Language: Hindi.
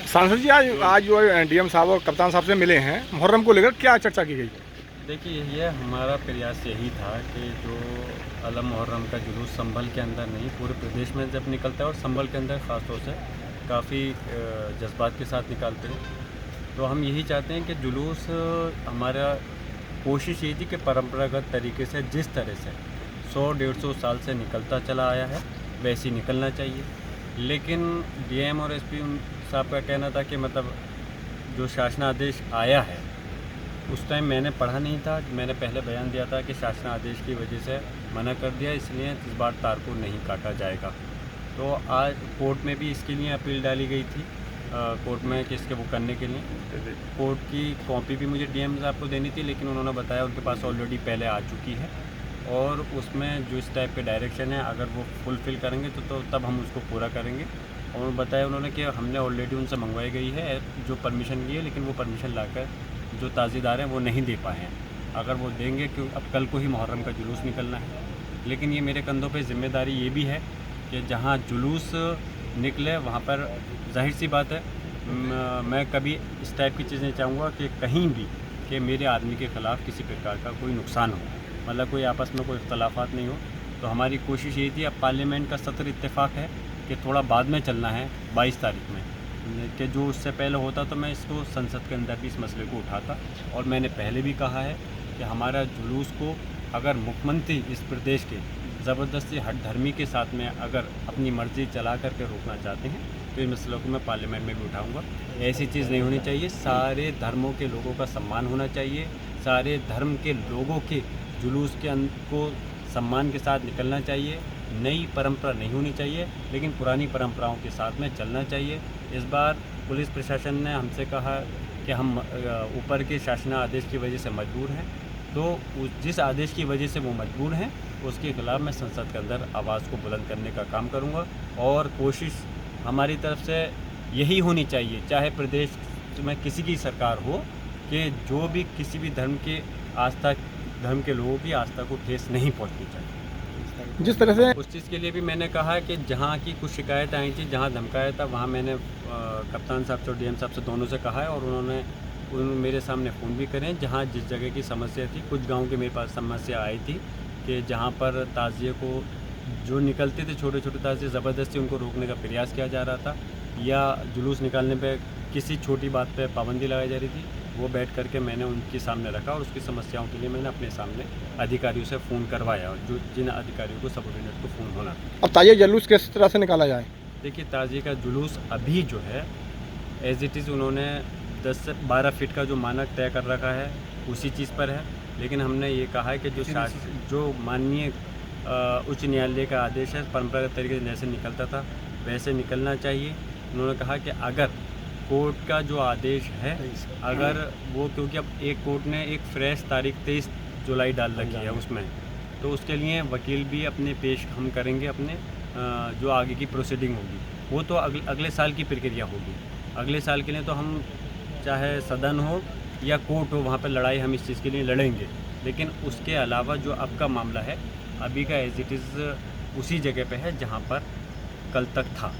सांसद जी आज जो डीएम साहब और कप्तान साहब से मिले हैं, मुहर्रम को लेकर क्या चर्चा की गई? देखिए, ये हमारा प्रयास यही था कि जो आलम मुहर्रम का जुलूस संभल के अंदर नहीं, पूरे प्रदेश में जब निकलता है और संभल के अंदर ख़ास तौर से काफ़ी जज्बात के साथ निकालते हैं, तो हम यही चाहते हैं कि जुलूस हमारा कोशिश ये थी कि परंपरागत तरीके से जिस तरह से 100-150 साल से निकलता चला आया है वैसे ही निकलना चाहिए। लेकिन डीएम और एसपी साहब का कहना था कि मतलब जो शासनादेश आया है उस टाइम मैंने पढ़ा नहीं था। मैंने पहले बयान दिया था कि शासनादेश की वजह से मना कर दिया, इसलिए इस बार तार को नहीं काटा जाएगा। तो आज कोर्ट में भी इसके लिए अपील डाली गई थी, कोर्ट में कि इसके वो करने के लिए कोर्ट की कॉपी भी मुझे डीएम साहब को देनी थी, लेकिन उन्होंने बताया उनके पास ऑलरेडी पहले आ चुकी है और उसमें जो इस टाइप के डायरेक्शन है अगर वो फुलफ़िल करेंगे तो तब हम उसको पूरा करेंगे। और बताया उन्होंने कि हमने ऑलरेडी उनसे मंगवाई गई है जो परमिशन ली है, लेकिन वो परमिशन लाकर जो ताज़ीदार हैं वो नहीं दे पाए हैं। अगर वो देंगे, क्यों अब कल को ही मुहर्रम का जुलूस निकलना है, लेकिन ये मेरे कंधों पे ज़िम्मेदारी ये भी है कि जहाँ जुलूस निकले वहाँ पर जाहिर सी बात है मैं कभी इस टाइप की चीज़ नहीं चाहूँगा कि कहीं भी कि मेरे आदमी के ख़िलाफ़ किसी प्रकार का कोई नुकसान हो, मतलब कोई आपस में कोई इख्तलाफात नहीं हो। तो हमारी कोशिश यही थी, अब पार्लियामेंट का सत्र इत्तेफाक है कि थोड़ा बाद में चलना है 22 तारीख में, कि जो उससे पहले होता तो मैं इसको संसद के अंदर भी इस मसले को उठाता। और मैंने पहले भी कहा है कि हमारा जुलूस को अगर मुख्यमंत्री इस प्रदेश के ज़बरदस्ती हट धर्मी के साथ में अगर अपनी मर्ज़ी चला करके रोकना चाहते हैं तो इस मसलों को मैं पार्लियामेंट में भी उठाऊंगा। ऐसी चीज़ नहीं होनी चाहिए, सारे धर्मों के लोगों का सम्मान होना चाहिए, सारे धर्म के लोगों के जुलूस के को सम्मान के साथ निकलना चाहिए। नई परंपरा नहीं होनी चाहिए, लेकिन पुरानी परंपराओं के साथ में चलना चाहिए। इस बार पुलिस प्रशासन ने हमसे कहा कि हम ऊपर के शासनादेश की वजह से मजबूर हैं, तो जिस आदेश की वजह से वो मजबूर हैं उसके खिलाफ़ मैं संसद के अंदर आवाज़ को बुलंद करने का काम करूँगा। और कोशिश हमारी तरफ से यही होनी चाहिए, चाहे प्रदेश में किसी की सरकार हो, कि जो भी किसी भी धर्म के लोगों की आस्था को ठेस नहीं पहुंचनी चाहिए। जिस तरह से उस चीज़ के लिए भी मैंने कहा है कि जहाँ की कुछ शिकायत आई थी, जहाँ धमकाया था, वहाँ मैंने कप्तान साहब से और डीएम साहब से दोनों से कहा है और उन्होंने मेरे सामने फ़ोन भी करे। जहाँ जिस जगह की समस्या थी, कुछ गाँव के मेरे पास समस्या आई थी कि जहाँ पर ताज़िए को जो निकलते थे छोटे छोटे ताज़िए, ज़बरदस्ती उनको रोकने का प्रयास किया जा रहा था या जुलूस निकालने पर किसी छोटी बात पर पाबंदी लगाई जा रही थी, वो बैठ करके मैंने उनके सामने रखा और उसकी समस्याओं के लिए मैंने अपने सामने अधिकारियों से फ़ोन करवाया, और जिन अधिकारियों को सबऑर्डिनेट को फ़ोन होना। अब ताज़िया जुलूस किस तरह से निकाला जाए? देखिए, ताज़िए का जुलूस अभी जो है एज़ इट इज़ उन्होंने 10 से 12 फीट का जो मानक तय कर रखा है उसी चीज़ पर है, लेकिन हमने ये कहा है कि जो माननीय उच्च न्यायालय का आदेश है परंपरागत तरीके से जैसे निकलता था वैसे निकलना चाहिए। उन्होंने कहा कि अगर कोर्ट का जो आदेश है, अगर वो, क्योंकि अब एक कोर्ट ने एक फ्रेश तारीख 23 जुलाई डाल रखी है उसमें, तो उसके लिए वकील भी अपने पेश हम करेंगे अपने जो आगे की प्रोसीडिंग होगी, वो तो अगले साल की प्रक्रिया होगी। अगले साल के लिए तो हम चाहे सदन हो या कोर्ट हो, वहाँ पर लड़ाई हम इस चीज़ के लिए लड़ेंगे, लेकिन उसके अलावा जो अब का मामला है अभी का एज इट इज़ उसी जगह पे है जहाँ पर कल तक था।